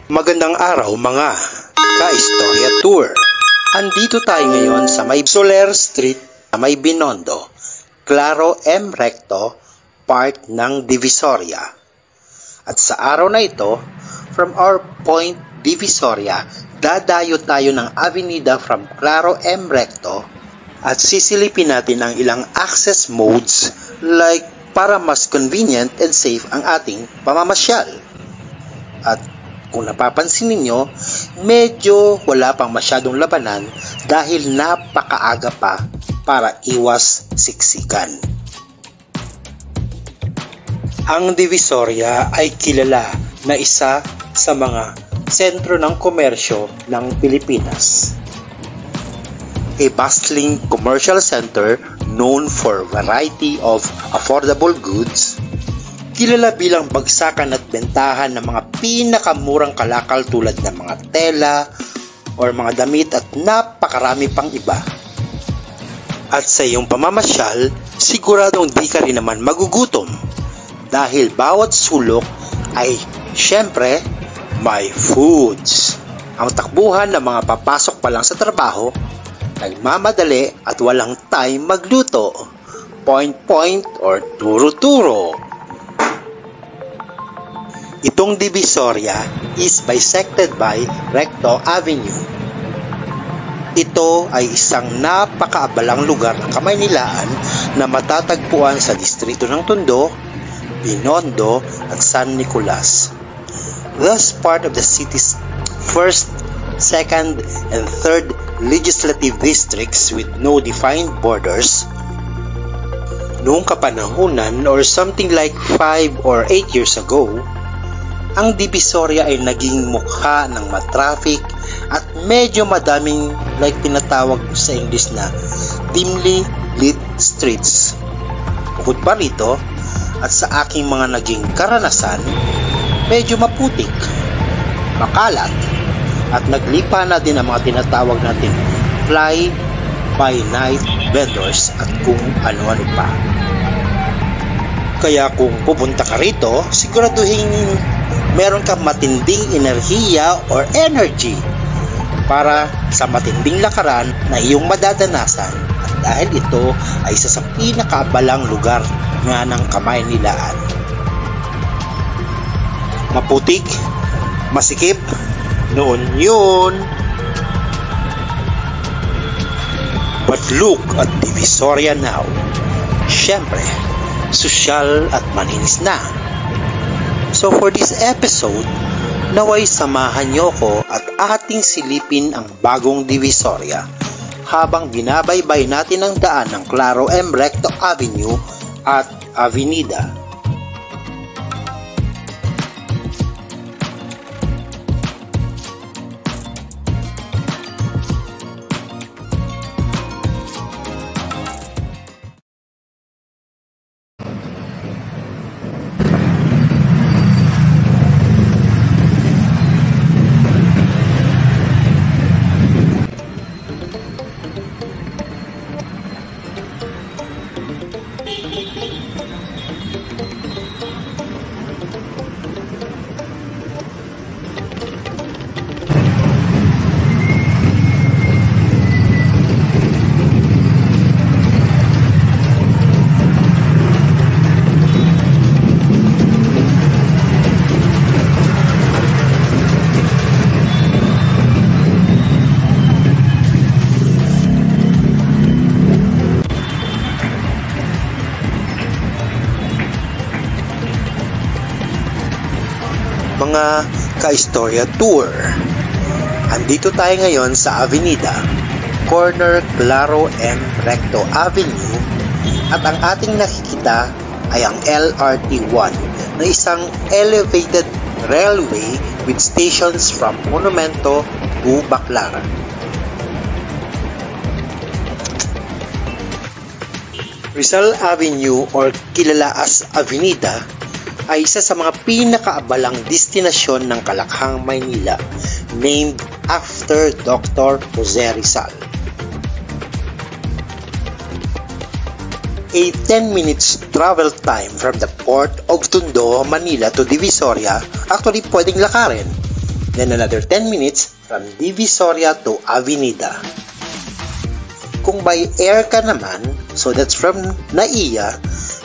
Magandang araw mga ka-istorya tour. Andito tayo ngayon sa may Soler Street, sa may Binondo, Claro M. Recto, part ng Divisoria. At sa araw na ito, from our point Divisoria, dadayo tayo ng Avenida from Claro M. Recto at sisilipin natin ang ilang access modes like para mas convenient and safe ang ating pamamasyal. At kung napapansin ninyo, medyo wala pang masyadong labanan dahil napakaaga pa para iwas siksikan. Ang Divisoria ay kilala na isa sa mga sentro ng komersyo ng Pilipinas. A bustling commercial center known for variety of affordable goods, kilala bilang bagsakan at bentahan ng mga pinakamurang kalakal tulad ng mga tela or mga damit at napakarami pang iba. At sa iyong pamamasyal, siguradong di ka rin naman magugutom dahil bawat sulok ay syempre may foods. Ang takbuhan ng mga papasok pa lang sa trabaho, nagmamadali at walang time magluto, point or turo-turo. Itong Divisoria is bisected by Recto Avenue. Ito ay isang napakaabalang lugar ng Kamaynilaan na matatagpuan sa distrito ng Tondo, Binondo at San Nicolas. Thus part of the city's first, second, and third legislative districts with no defined borders. Noong kapanahunan or something like 5 or 8 years ago, ang Divisoria ay naging mukha ng matraffic at medyo madaming like tinatawag sa English na dimly lit streets. Bukod pa rito, at sa aking mga naging karanasan, medyo maputik, makalat, at naglipa na din ang mga tinatawag natin fly-by-night vendors at kung ano-ano pa. Kaya kung pupunta ka rito, siguraduhin meron kang matinding enerhiya or energy para sa matinding lakaran na iyong madadanasan at dahil ito ay isa sa pinakaabalang lugar nga ng Kamaynilaan. Maputik, masikip, noon yun. But look at Divisoria now. Siyempre, sosyal at malinis na. So for this episode, naway samahan niyo ko at ating silipin ang bagong Divisoria habang binabaybay natin ang daan ng Claro M. Recto Avenue at Avenida. Mga ka-istorya tour. Andito tayo ngayon sa Avenida, corner Claro M. Recto Avenue at ang ating nakikita ay ang LRT1 na isang elevated railway with stations from Monumento to Baclaran. Rizal Avenue or kilala as Avenida ay isa sa mga pinakaabalang destinasyon ng Kalakhang, Maynila, named after Dr. Jose Rizal. A 10 minutes travel time from the port of Tondo, Manila to Divisoria, actually pwedeng lakarin. Then another 10 minutes from Divisoria to Avenida. Kung by air ka naman, so that's from NAIA,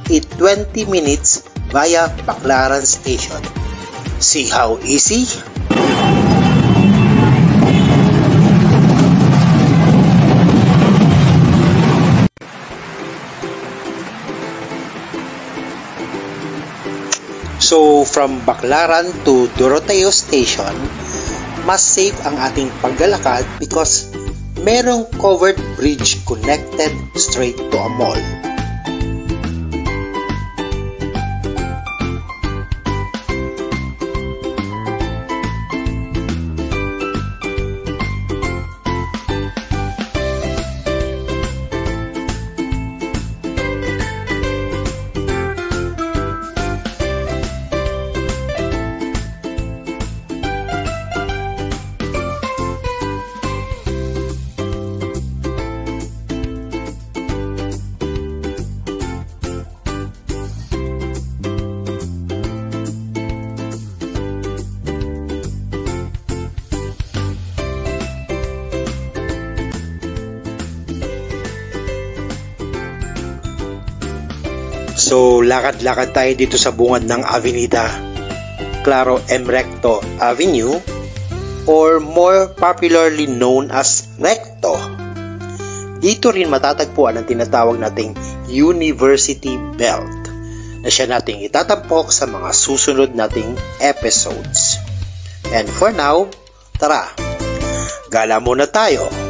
20 minutes via Baclaran Station. See how easy? So, from Baclaran to Doroteo Station, mas safe ang ating paglalakad because merong covered bridge connected straight to a mall. So, lakad-lakad tayo dito sa bungad ng Avenida Claro M. Recto Avenue, or more popularly known as Recto. Dito rin matatagpuan ang tinatawag nating University Belt na siya nating itatampok sa mga susunod nating episodes. And for now, tara, gala muna tayo!